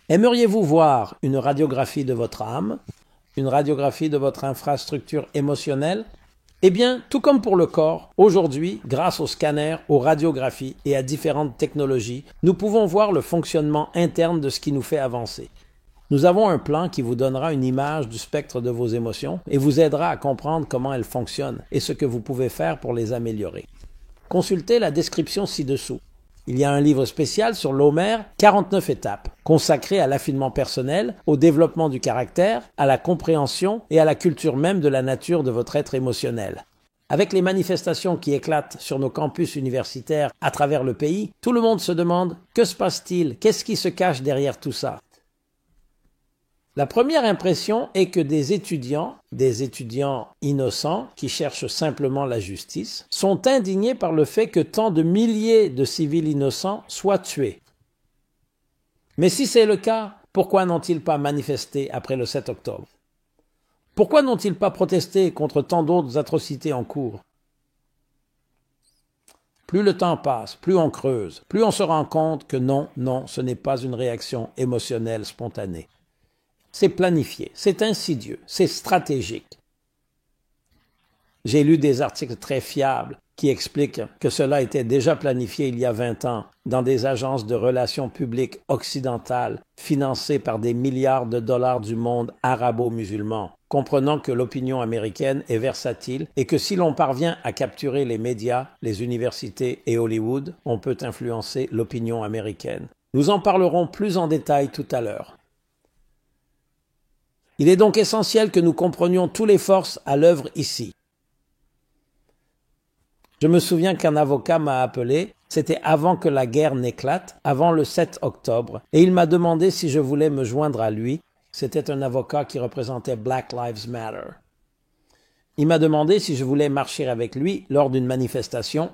Aimeriez-vous voir une radiographie de votre âme, une radiographie de votre infrastructure émotionnelle? Eh bien, tout comme pour le corps, aujourd'hui, grâce aux scanners, aux radiographies et à différentes technologies, nous pouvons voir le fonctionnement interne de ce qui nous fait avancer. Nous avons un plan qui vous donnera une image du spectre de vos émotions et vous aidera à comprendre comment elles fonctionnent et ce que vous pouvez faire pour les améliorer. Consultez la description ci-dessous. Il y a un livre spécial sur l'Homère, 49 étapes, consacré à l'affinement personnel, au développement du caractère, à la compréhension et à la culture même de la nature de votre être émotionnel. Avec les manifestations qui éclatent sur nos campus universitaires à travers le pays, tout le monde se demande « Que se passe-t-il? Qu'est-ce qui se cache derrière tout ça ?» La première impression est que des étudiants innocents qui cherchent simplement la justice, sont indignés par le fait que tant de milliers de civils innocents soient tués. Mais si c'est le cas, pourquoi n'ont-ils pas manifesté après le 7 octobre? Pourquoi n'ont-ils pas protesté contre tant d'autres atrocités en cours? Plus le temps passe, plus on creuse, plus on se rend compte que non, ce n'est pas une réaction émotionnelle spontanée. C'est planifié, c'est insidieux, c'est stratégique. J'ai lu des articles très fiables qui expliquent que cela était déjà planifié il y a 20 ans dans des agences de relations publiques occidentales financées par des milliards de dollars du monde arabo-musulman, comprenant que l'opinion américaine est versatile et que si l'on parvient à capturer les médias, les universités et Hollywood, on peut influencer l'opinion américaine. Nous en parlerons plus en détail tout à l'heure. Il est donc essentiel que nous comprenions toutes les forces à l'œuvre ici. Je me souviens qu'un avocat m'a appelé, c'était avant que la guerre n'éclate, avant le 7 octobre, et il m'a demandé si je voulais me joindre à lui. C'était un avocat qui représentait Black Lives Matter. Il m'a demandé si je voulais marcher avec lui lors d'une manifestation.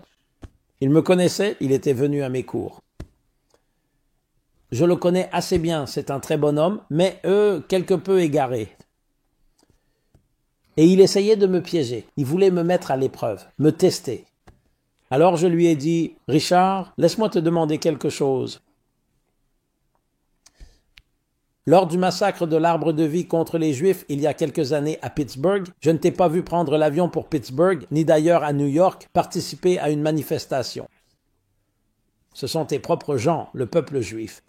Il me connaissait, il était venu à mes cours. Je le connais assez bien, c'est un très bon homme, mais quelque peu égaré. Et il essayait de me piéger, il voulait me mettre à l'épreuve, me tester. Alors je lui ai dit, « Richard, laisse-moi te demander quelque chose. » Lors du massacre de l'Arbre de Vie contre les Juifs il y a quelques années à Pittsburgh, je ne t'ai pas vu prendre l'avion pour Pittsburgh, ni d'ailleurs à New York, participer à une manifestation. Ce sont tes propres gens, le peuple juif.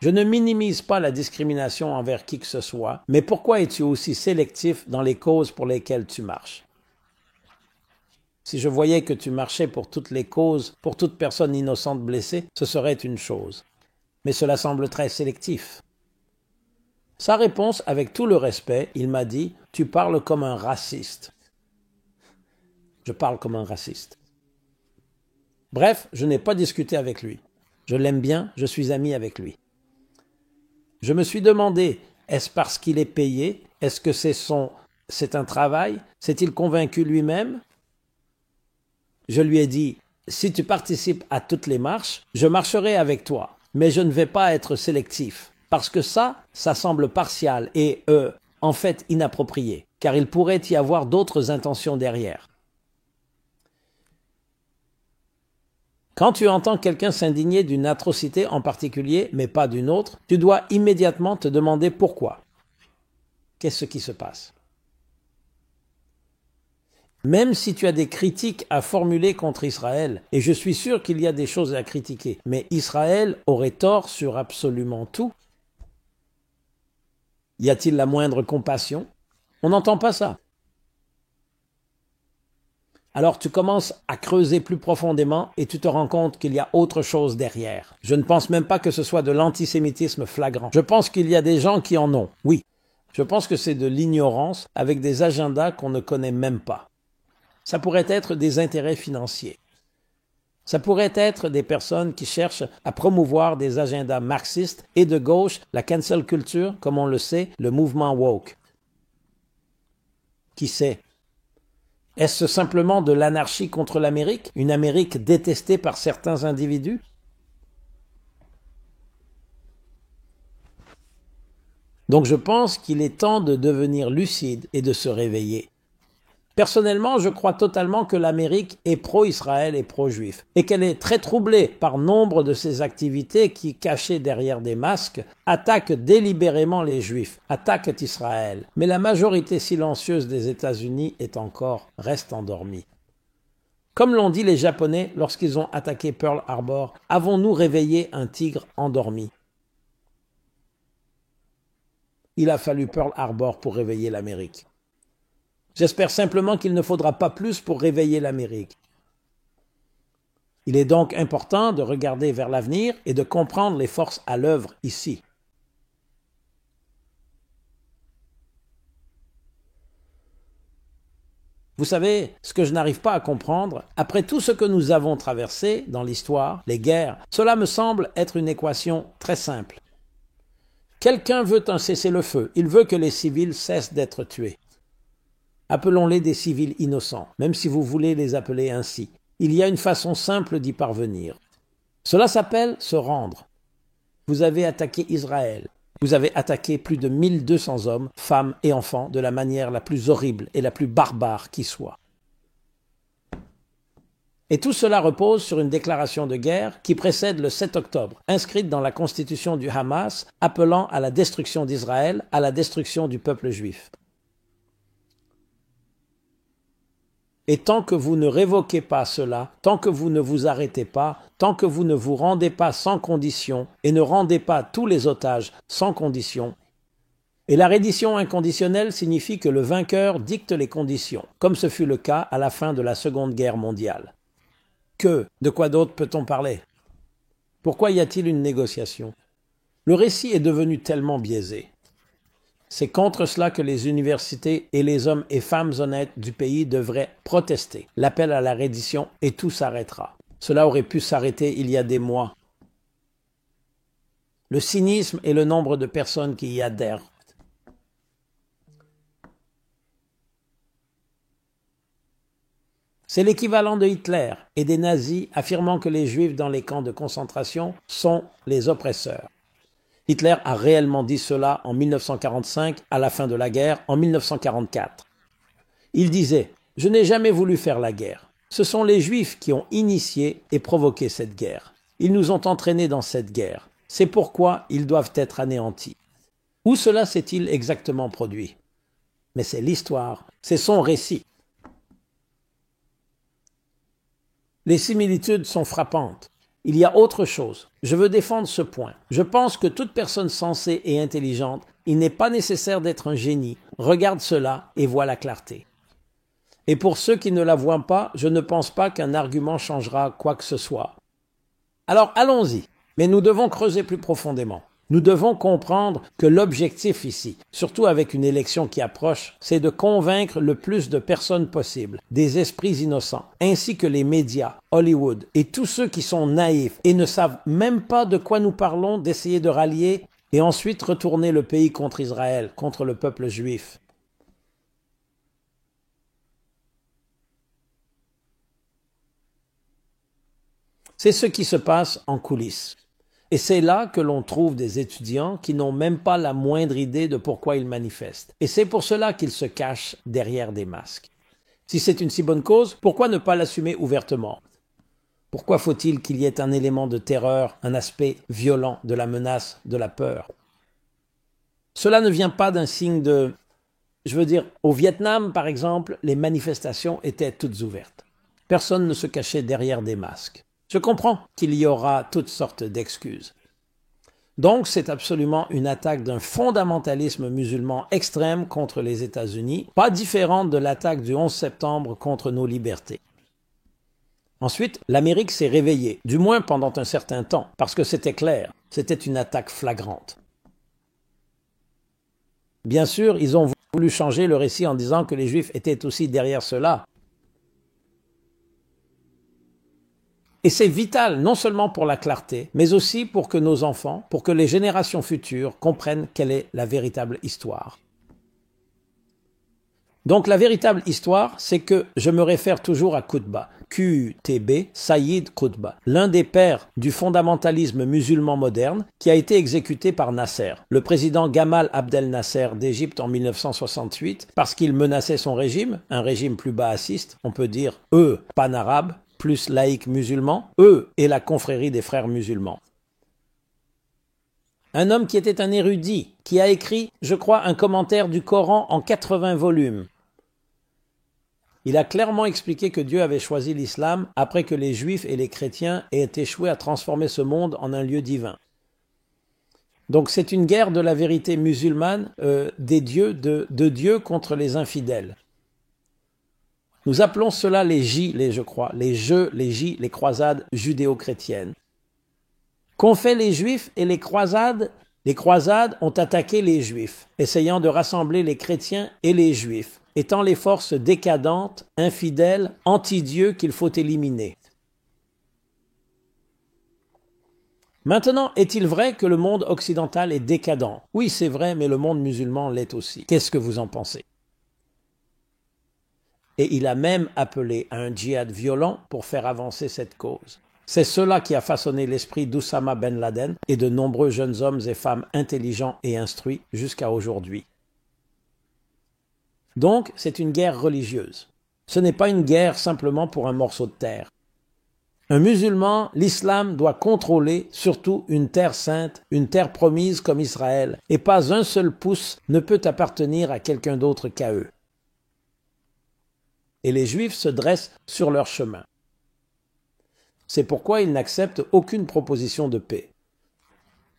Je ne minimise pas la discrimination envers qui que ce soit, mais pourquoi es-tu aussi sélectif dans les causes pour lesquelles tu marches? Si je voyais que tu marchais pour toutes les causes, pour toute personne innocente blessée, ce serait une chose. Mais cela semble très sélectif. Sa réponse, avec tout le respect, il m'a dit « Tu parles comme un raciste. » Je parle comme un raciste. Bref, je n'ai pas discuté avec lui. Je l'aime bien, je suis ami avec lui. Je me suis demandé, est-ce parce qu'il est payé? Est-ce que c'est un travail? S'est-il convaincu lui-même? Je lui ai dit, si tu participes à toutes les marches, je marcherai avec toi, mais je ne vais pas être sélectif, parce que ça semble partial et, en fait, inapproprié, car il pourrait y avoir d'autres intentions derrière. Quand tu entends quelqu'un s'indigner d'une atrocité en particulier, mais pas d'une autre, tu dois immédiatement te demander pourquoi. Qu'est-ce qui se passe? Même si tu as des critiques à formuler contre Israël, et je suis sûr qu'il y a des choses à critiquer, mais Israël aurait tort sur absolument tout. Y a-t-il la moindre compassion? On n'entend pas ça. Alors tu commences à creuser plus profondément et tu te rends compte qu'il y a autre chose derrière. Je ne pense même pas que ce soit de l'antisémitisme flagrant. Je pense qu'il y a des gens qui en ont, oui. Je pense que c'est de l'ignorance avec des agendas qu'on ne connaît même pas. Ça pourrait être des intérêts financiers. Ça pourrait être des personnes qui cherchent à promouvoir des agendas marxistes et de gauche, la cancel culture, comme on le sait, le mouvement woke. Qui sait? Est-ce simplement de l'anarchie contre l'Amérique, une Amérique détestée par certains individus? Donc je pense qu'il est temps de devenir lucide et de se réveiller. Personnellement, je crois totalement que l'Amérique est pro-Israël et pro-juif, et qu'elle est très troublée par nombre de ces activités qui, cachées derrière des masques, attaquent délibérément les Juifs, attaquent Israël. Mais la majorité silencieuse des États-Unis reste endormie. Comme l'ont dit les Japonais lorsqu'ils ont attaqué Pearl Harbor, avons-nous réveillé un tigre endormi? Il a fallu Pearl Harbor pour réveiller l'Amérique. J'espère simplement qu'il ne faudra pas plus pour réveiller l'Amérique. Il est donc important de regarder vers l'avenir et de comprendre les forces à l'œuvre ici. Vous savez, ce que je n'arrive pas à comprendre, après tout ce que nous avons traversé dans l'histoire, les guerres, cela me semble être une équation très simple. Quelqu'un veut un cessez-le-feu, il veut que les civils cessent d'être tués. Appelons-les des civils innocents, même si vous voulez les appeler ainsi. Il y a une façon simple d'y parvenir. Cela s'appelle se rendre. Vous avez attaqué Israël. Vous avez attaqué plus de 1200 hommes, femmes et enfants de la manière la plus horrible et la plus barbare qui soit. Et tout cela repose sur une déclaration de guerre qui précède le 7 octobre, inscrite dans la constitution du Hamas, appelant à la destruction d'Israël, à la destruction du peuple juif. Et tant que vous ne révoquez pas cela, tant que vous ne vous arrêtez pas, tant que vous ne vous rendez pas sans condition et ne rendez pas tous les otages sans condition, et la reddition inconditionnelle signifie que le vainqueur dicte les conditions, comme ce fut le cas à la fin de la Seconde Guerre mondiale. De quoi d'autre peut-on parler? Pourquoi y a-t-il une négociation? Le récit est devenu tellement biaisé. C'est contre cela que les universités et les hommes et femmes honnêtes du pays devraient protester. L'appel à la reddition et tout s'arrêtera. Cela aurait pu s'arrêter il y a des mois. Le cynisme et le nombre de personnes qui y adhèrent. C'est l'équivalent de Hitler et des nazis affirmant que les Juifs dans les camps de concentration sont les oppresseurs. Hitler a réellement dit cela en 1945, à la fin de la guerre, en 1944. Il disait « Je n'ai jamais voulu faire la guerre. Ce sont les Juifs qui ont initié et provoqué cette guerre. Ils nous ont entraînés dans cette guerre. C'est pourquoi ils doivent être anéantis. » Où cela s'est-il exactement produit? Mais c'est l'histoire, c'est son récit. Les similitudes sont frappantes. Il y a autre chose. Je veux défendre ce point. Je pense que toute personne sensée et intelligente, il n'est pas nécessaire d'être un génie, regarde cela et voit la clarté. Et pour ceux qui ne la voient pas, je ne pense pas qu'un argument changera quoi que ce soit. Alors allons-y, mais nous devons creuser plus profondément. Nous devons comprendre que l'objectif ici, surtout avec une élection qui approche, c'est de convaincre le plus de personnes possible, des esprits innocents, ainsi que les médias, Hollywood et tous ceux qui sont naïfs et ne savent même pas de quoi nous parlons, d'essayer de rallier et ensuite retourner le pays contre Israël, contre le peuple juif. C'est ce qui se passe en coulisses. Et c'est là que l'on trouve des étudiants qui n'ont même pas la moindre idée de pourquoi ils manifestent. Et c'est pour cela qu'ils se cachent derrière des masques. Si c'est une si bonne cause, pourquoi ne pas l'assumer ouvertement? Pourquoi faut-il qu'il y ait un élément de terreur, un aspect violent de la menace, de la peur? Cela ne vient pas d'un signe de... au Vietnam, par exemple, les manifestations étaient toutes ouvertes. Personne ne se cachait derrière des masques. Je comprends qu'il y aura toutes sortes d'excuses. Donc, c'est absolument une attaque d'un fondamentalisme musulman extrême contre les États-Unis, pas différente de l'attaque du 11 septembre contre nos libertés. Ensuite, l'Amérique s'est réveillée, du moins pendant un certain temps, parce que c'était clair, c'était une attaque flagrante. Bien sûr, ils ont voulu changer le récit en disant que les Juifs étaient aussi derrière cela. Et c'est vital, non seulement pour la clarté, mais aussi pour que nos enfants, pour que les générations futures comprennent quelle est la véritable histoire. Donc la véritable histoire, c'est que je me réfère toujours à Qutba, QUTB, Sayyid Qutba, l'un des pères du fondamentalisme musulman moderne qui a été exécuté par Nasser, le président Gamal Abdel Nasser d'Égypte en 1968, parce qu'il menaçait son régime, un régime plus baassiste, on peut dire pan-arabe, plus laïque musulman, et la confrérie des frères musulmans. Un homme qui était un érudit, qui a écrit, je crois, un commentaire du Coran en 80 volumes. Il a clairement expliqué que Dieu avait choisi l'islam après que les Juifs et les chrétiens aient échoué à transformer ce monde en un lieu divin. Donc c'est une guerre de la vérité musulmane des dieux, de Dieu contre les infidèles. Nous appelons cela les croisades judéo-chrétiennes. Qu'ont fait les Juifs et les croisades? Les croisades ont attaqué les Juifs, essayant de rassembler les chrétiens et les Juifs, étant les forces décadentes, infidèles, anti-Dieu qu'il faut éliminer. Maintenant, est-il vrai que le monde occidental est décadent? Oui, c'est vrai, mais le monde musulman l'est aussi. Qu'est-ce que vous en pensez? Et il a même appelé à un djihad violent pour faire avancer cette cause. C'est cela qui a façonné l'esprit d'Oussama Ben Laden et de nombreux jeunes hommes et femmes intelligents et instruits jusqu'à aujourd'hui. Donc, c'est une guerre religieuse. Ce n'est pas une guerre simplement pour un morceau de terre. Un musulman, l'islam doit contrôler surtout une terre sainte, une terre promise comme Israël, et pas un seul pouce ne peut appartenir à quelqu'un d'autre qu'à eux. Et les Juifs se dressent sur leur chemin. C'est pourquoi ils n'acceptent aucune proposition de paix.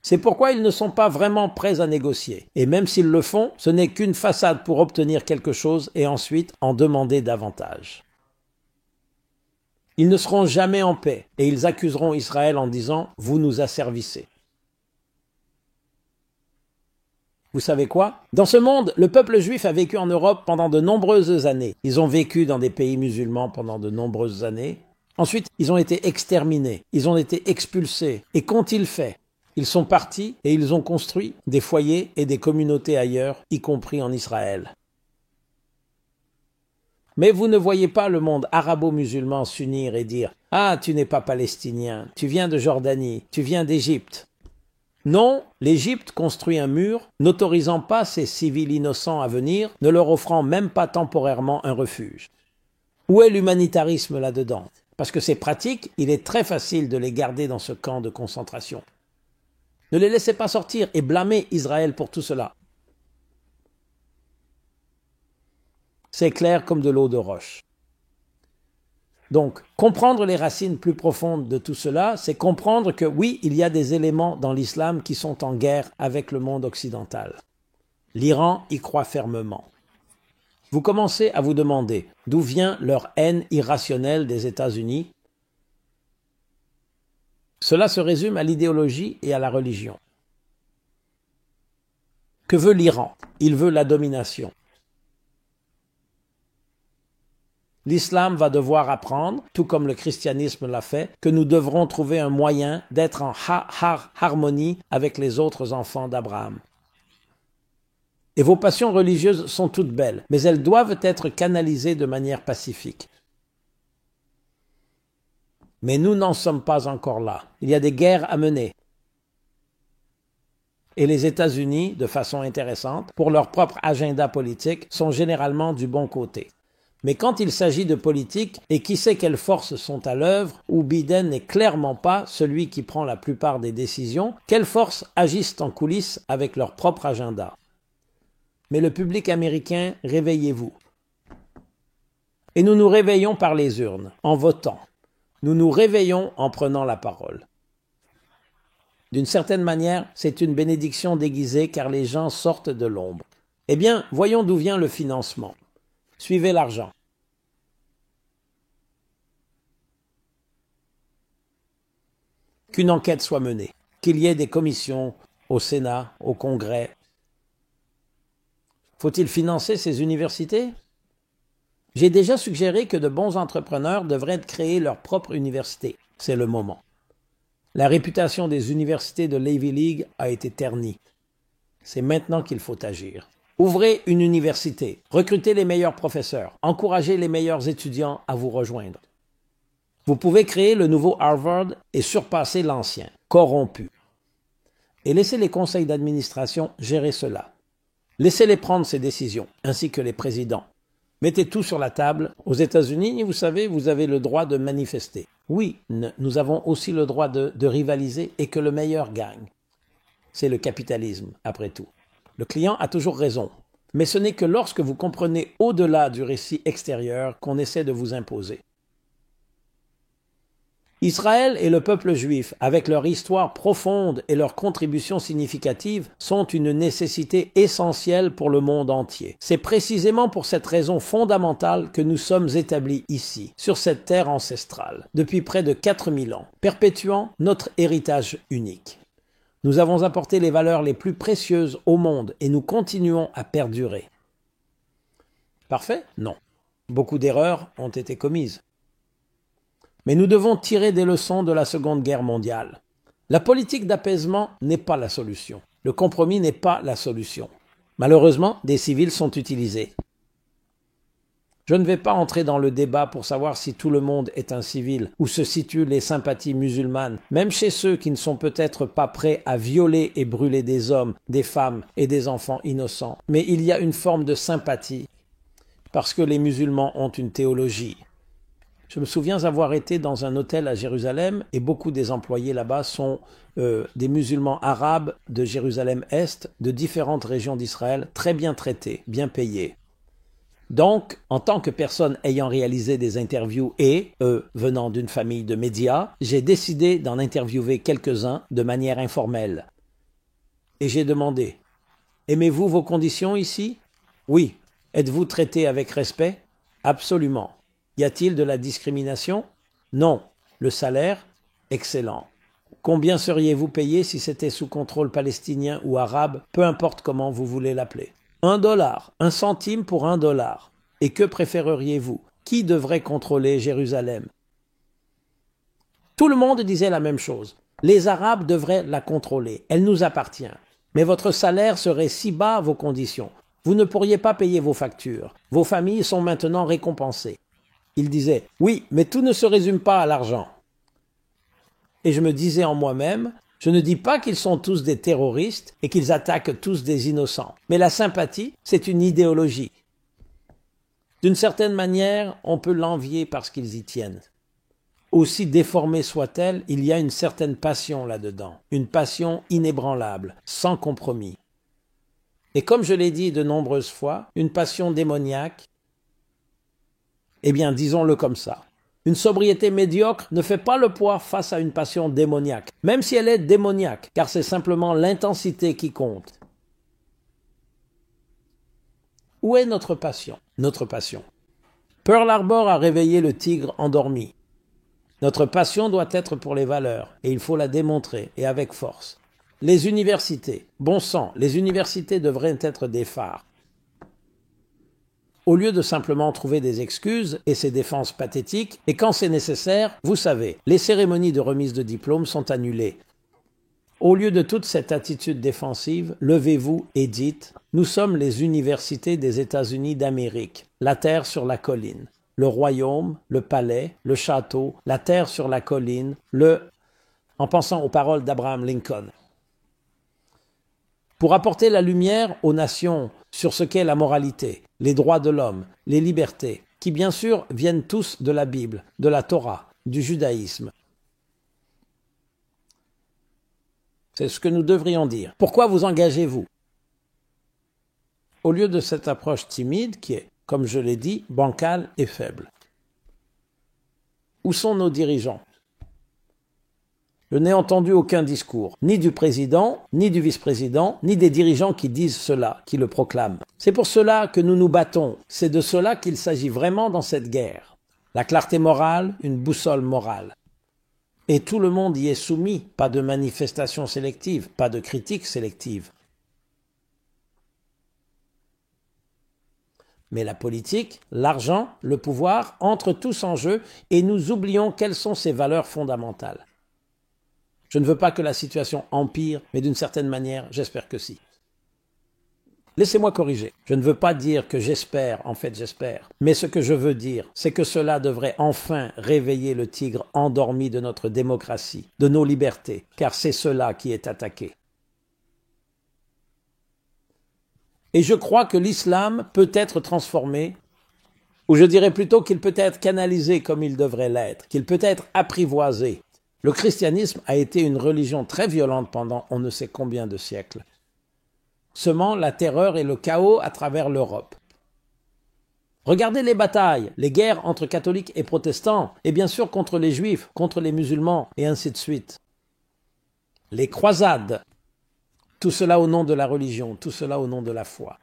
C'est pourquoi ils ne sont pas vraiment prêts à négocier. Et même s'ils le font, ce n'est qu'une façade pour obtenir quelque chose et ensuite en demander davantage. Ils ne seront jamais en paix et ils accuseront Israël en disant « Vous nous asservissez ». Vous savez quoi? Dans ce monde, le peuple juif a vécu en Europe pendant de nombreuses années. Ils ont vécu dans des pays musulmans pendant de nombreuses années. Ensuite, ils ont été exterminés, ils ont été expulsés. Et qu'ont-ils fait? Ils sont partis et ils ont construit des foyers et des communautés ailleurs, y compris en Israël. Mais vous ne voyez pas le monde arabo-musulman s'unir et dire « Ah, tu n'es pas palestinien, tu viens de Jordanie, tu viens d'Égypte ». Non, l'Égypte construit un mur, n'autorisant pas ces civils innocents à venir, ne leur offrant même pas temporairement un refuge. Où est l'humanitarisme là-dedans? Parce que c'est pratique, il est très facile de les garder dans ce camp de concentration. Ne les laissez pas sortir et blâmez Israël pour tout cela. C'est clair comme de l'eau de roche. Donc, comprendre les racines plus profondes de tout cela, c'est comprendre que oui, il y a des éléments dans l'islam qui sont en guerre avec le monde occidental. L'Iran y croit fermement. Vous commencez à vous demander d'où vient leur haine irrationnelle des États-Unis. Cela se résume à l'idéologie et à la religion. Que veut l'Iran? Il veut la domination. L'islam va devoir apprendre, tout comme le christianisme l'a fait, que nous devrons trouver un moyen d'être en harmonie avec les autres enfants d'Abraham. Et vos passions religieuses sont toutes belles, mais elles doivent être canalisées de manière pacifique. Mais nous n'en sommes pas encore là. Il y a des guerres à mener. Et les États-Unis, de façon intéressante, pour leur propre agenda politique, sont généralement du bon côté. Mais quand il s'agit de politique, et qui sait quelles forces sont à l'œuvre, où Biden n'est clairement pas celui qui prend la plupart des décisions, quelles forces agissent en coulisses avec leur propre agenda? Mais le public américain, réveillez-vous. Et nous nous réveillons par les urnes, en votant. Nous nous réveillons en prenant la parole. D'une certaine manière, c'est une bénédiction déguisée car les gens sortent de l'ombre. Eh bien, voyons d'où vient le financement. Suivez l'argent. Qu'une enquête soit menée, qu'il y ait des commissions au Sénat, au Congrès. Faut-il financer ces universités? J'ai déjà suggéré que de bons entrepreneurs devraient créer leur propre université. C'est le moment. La réputation des universités de l'Ivy League a été ternie. C'est maintenant qu'il faut agir. Ouvrez une université, recrutez les meilleurs professeurs, encouragez les meilleurs étudiants à vous rejoindre. Vous pouvez créer le nouveau Harvard et surpasser l'ancien, corrompu. Et laissez les conseils d'administration gérer cela. Laissez-les prendre ces décisions, ainsi que les présidents. Mettez tout sur la table. Aux États-Unis, vous savez, vous avez le droit de manifester. Oui, nous avons aussi le droit de rivaliser et que le meilleur gagne. C'est le capitalisme, après tout. Le client a toujours raison. Mais ce n'est que lorsque vous comprenez au-delà du récit extérieur qu'on essaie de vous imposer. Israël et le peuple juif, avec leur histoire profonde et leurs contributions significatives, sont une nécessité essentielle pour le monde entier. C'est précisément pour cette raison fondamentale que nous sommes établis ici, sur cette terre ancestrale, depuis près de 4000 ans, perpétuant notre héritage unique. Nous avons apporté les valeurs les plus précieuses au monde et nous continuons à perdurer. Parfait? Non. Beaucoup d'erreurs ont été commises. Mais nous devons tirer des leçons de la Seconde Guerre mondiale. La politique d'apaisement n'est pas la solution. Le compromis n'est pas la solution. Malheureusement, des civils sont utilisés. Je ne vais pas entrer dans le débat pour savoir si tout le monde est un civil, où se situent les sympathies musulmanes, même chez ceux qui ne sont peut-être pas prêts à violer et brûler des hommes, des femmes et des enfants innocents. Mais il y a une forme de sympathie, parce que les musulmans ont une théologie. Je me souviens avoir été dans un hôtel à Jérusalem et beaucoup des employés là-bas sont des musulmans arabes de Jérusalem-Est, de différentes régions d'Israël, très bien traités, bien payés. Donc, en tant que personne ayant réalisé des interviews et, venant d'une famille de médias, j'ai décidé d'en interviewer quelques-uns de manière informelle. Et j'ai demandé, « Aimez-vous vos conditions ici? » « Oui. » « Êtes-vous traité avec respect? » « Absolument. » « Y a-t-il de la discrimination? » « Non. » « Le salaire? » « Excellent. » « Combien seriez-vous payé si c'était sous contrôle palestinien ou arabe, peu importe comment vous voulez l'appeler? $1, 1 centime pour $1. Et que préféreriez-vous? Qui devrait contrôler Jérusalem? Tout le monde disait la même chose. Les Arabes devraient la contrôler. Elle nous appartient. Mais votre salaire serait si bas à vos conditions. Vous ne pourriez pas payer vos factures. Vos familles sont maintenant récompensées. Il disait, oui, mais tout ne se résume pas à l'argent. Et je me disais en moi-même, je ne dis pas qu'ils sont tous des terroristes et qu'ils attaquent tous des innocents. Mais la sympathie, c'est une idéologie. D'une certaine manière, on peut l'envier parce qu'ils y tiennent. Aussi déformée soit-elle, il y a une certaine passion là-dedans, une passion inébranlable, sans compromis. Et comme je l'ai dit de nombreuses fois, une passion démoniaque, eh bien, disons-le comme ça. Une sobriété médiocre ne fait pas le poids face à une passion démoniaque, même si elle est démoniaque, car c'est simplement l'intensité qui compte. Où est notre passion? Notre passion. Pearl Harbor a réveillé le tigre endormi. Notre passion doit être pour les valeurs, et il faut la démontrer, et avec force. Les universités, bon sang, les universités devraient être des phares. Au lieu de simplement trouver des excuses et ces défenses pathétiques, et quand c'est nécessaire, vous savez, les cérémonies de remise de diplôme sont annulées. Au lieu de toute cette attitude défensive, levez-vous et dites « Nous sommes les universités des États-Unis d'Amérique, la terre sur la colline, le royaume, le palais, le château, la terre sur la colline, en pensant aux paroles d'Abraham Lincoln. Pour apporter la lumière aux nations sur ce qu'est la moralité, les droits de l'homme, les libertés, qui bien sûr viennent tous de la Bible, de la Torah, du judaïsme. C'est ce que nous devrions dire. Pourquoi vous engagez-vous? Au lieu de cette approche timide qui est, comme je l'ai dit, bancale et faible. Où sont nos dirigeants? Je n'ai entendu aucun discours, ni du président, ni du vice-président, ni des dirigeants qui disent cela, qui le proclament. C'est pour cela que nous nous battons. C'est de cela qu'il s'agit vraiment dans cette guerre. La clarté morale, une boussole morale. Et tout le monde y est soumis, pas de manifestation sélective, pas de critique sélective. Mais la politique, l'argent, le pouvoir entrent tous en jeu et nous oublions quelles sont ces valeurs fondamentales. Je ne veux pas que la situation empire, mais d'une certaine manière, j'espère que si. Laissez-moi corriger. Je ne veux pas dire que j'espère, en fait j'espère. Mais ce que je veux dire, c'est que cela devrait enfin réveiller le tigre endormi de notre démocratie, de nos libertés, car c'est cela qui est attaqué. Et je crois que l'islam peut être transformé, ou je dirais plutôt qu'il peut être canalisé comme il devrait l'être, qu'il peut être apprivoisé. Le christianisme a été une religion très violente pendant on ne sait combien de siècles, semant la terreur et le chaos à travers l'Europe. Regardez les batailles, les guerres entre catholiques et protestants, et bien sûr contre les juifs, contre les musulmans, et ainsi de suite. Les croisades, tout cela au nom de la religion, tout cela au nom de la foi.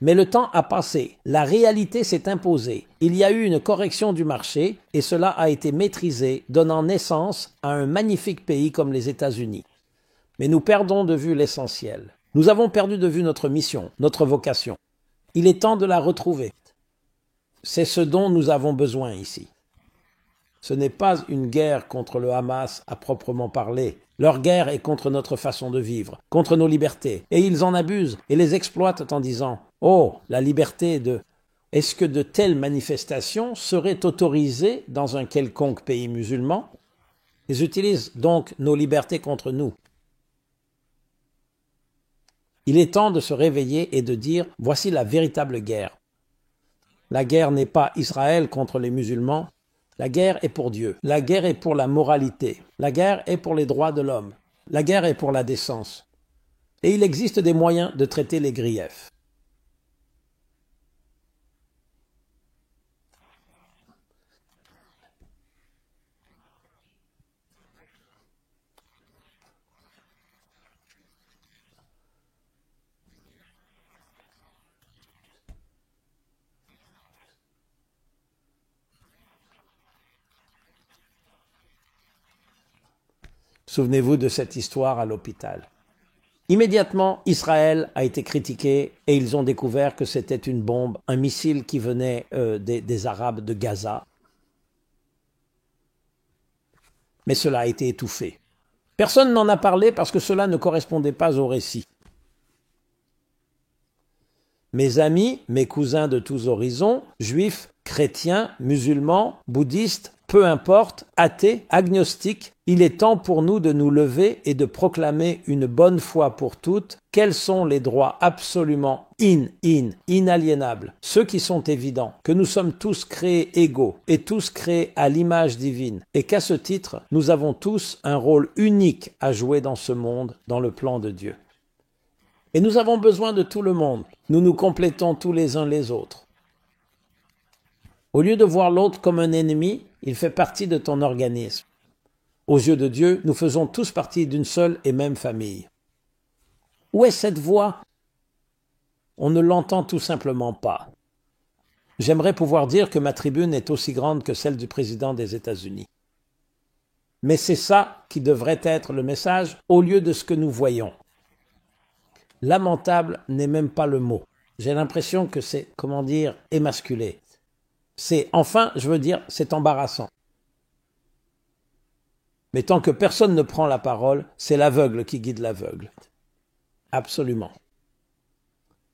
Mais le temps a passé, la réalité s'est imposée, il y a eu une correction du marché, et cela a été maîtrisé, donnant naissance à un magnifique pays comme les États-Unis. Mais nous perdons de vue l'essentiel. Nous avons perdu de vue notre mission, notre vocation. Il est temps de la retrouver. C'est ce dont nous avons besoin ici. Ce n'est pas une guerre contre le Hamas à proprement parler. Leur guerre est contre notre façon de vivre, contre nos libertés. Et ils en abusent et les exploitent en disant « Oh, la liberté de… » Est-ce que de telles manifestations seraient autorisées dans un quelconque pays musulman? Ils utilisent donc nos libertés contre nous. Il est temps de se réveiller et de dire « Voici la véritable guerre ». La guerre n'est pas Israël contre les musulmans, la guerre est pour Dieu, la guerre est pour la moralité, la guerre est pour les droits de l'homme, la guerre est pour la décence. Et il existe des moyens de traiter les griefs. Souvenez-vous de cette histoire à l'hôpital. Immédiatement, Israël a été critiqué et ils ont découvert que c'était une bombe, un missile qui venait des Arabes de Gaza. Mais cela a été étouffé. Personne n'en a parlé parce que cela ne correspondait pas au récit. Mes amis, mes cousins de tous horizons, juifs, chrétiens, musulmans, bouddhistes, peu importe, athées, agnostiques, il est temps pour nous de nous lever et de proclamer une bonne fois pour toutes quels sont les droits absolument inaliénables, ceux qui sont évidents, que nous sommes tous créés égaux et tous créés à l'image divine, et qu'à ce titre, nous avons tous un rôle unique à jouer dans ce monde, dans le plan de Dieu. Et nous avons besoin de tout le monde. Nous nous complétons tous les uns les autres. Au lieu de voir l'autre comme un ennemi, il fait partie de ton organisme. Aux yeux de Dieu, nous faisons tous partie d'une seule et même famille. Où est cette voix? On ne l'entend tout simplement pas. J'aimerais pouvoir dire que ma tribune est aussi grande que celle du président des États-Unis. Mais c'est ça qui devrait être le message au lieu de ce que nous voyons. Lamentable n'est même pas le mot. J'ai l'impression que c'est, émasculé. C'est embarrassant. Mais tant que personne ne prend la parole, c'est l'aveugle qui guide l'aveugle. Absolument.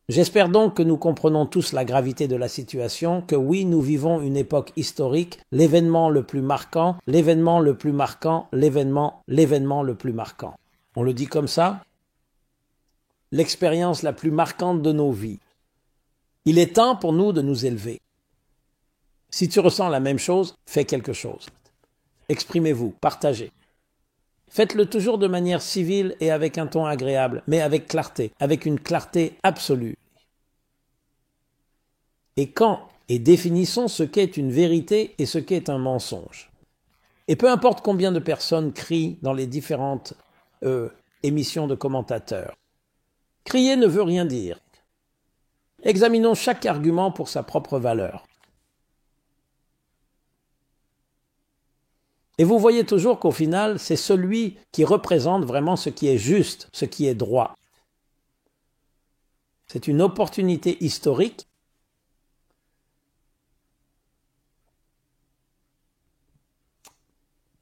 J'espère donc que nous comprenons tous la gravité de la situation, que oui, nous vivons une époque historique, l'événement le plus marquant. On le dit comme ça? L'expérience la plus marquante de nos vies. Il est temps pour nous de nous élever. Si tu ressens la même chose, fais quelque chose. Exprimez-vous, partagez. Faites-le toujours de manière civile et avec un ton agréable, mais avec clarté, avec une clarté absolue. Et définissons ce qu'est une vérité et ce qu'est un mensonge. Et peu importe combien de personnes crient dans les différentes émissions de commentateurs, crier ne veut rien dire. Examinons chaque argument pour sa propre valeur. Et vous voyez toujours qu'au final, c'est celui qui représente vraiment ce qui est juste, ce qui est droit. C'est une opportunité historique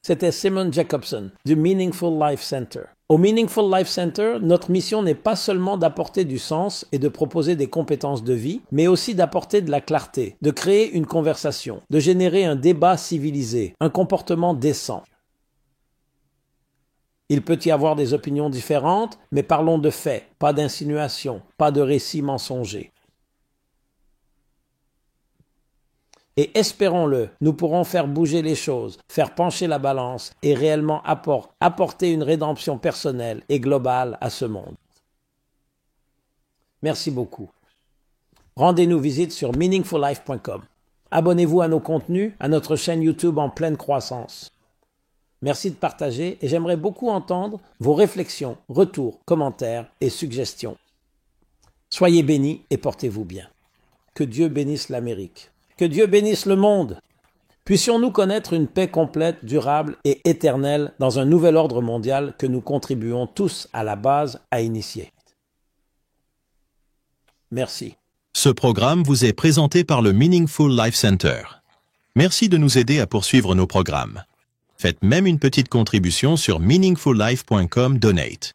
C'était Simon Jacobson du Meaningful Life Center. Au Meaningful Life Center, notre mission n'est pas seulement d'apporter du sens et de proposer des compétences de vie, mais aussi d'apporter de la clarté, de créer une conversation, de générer un débat civilisé, un comportement décent. Il peut y avoir des opinions différentes, mais parlons de faits, pas d'insinuations, pas de récits mensongers. Et espérons-le, nous pourrons faire bouger les choses, faire pencher la balance et réellement apporter une rédemption personnelle et globale à ce monde. Merci beaucoup. Rendez-nous visite sur meaningfullife.com. Abonnez-vous à nos contenus, à notre chaîne YouTube en pleine croissance. Merci de partager et j'aimerais beaucoup entendre vos réflexions, retours, commentaires et suggestions. Soyez bénis et portez-vous bien. Que Dieu bénisse l'Amérique. Que Dieu bénisse le monde. Puissions-nous connaître une paix complète, durable et éternelle dans un nouvel ordre mondial que nous contribuons tous à la base à initier. Merci. Ce programme vous est présenté par le Meaningful Life Center. Merci de nous aider à poursuivre nos programmes. Faites même une petite contribution sur meaningfullife.com Donate.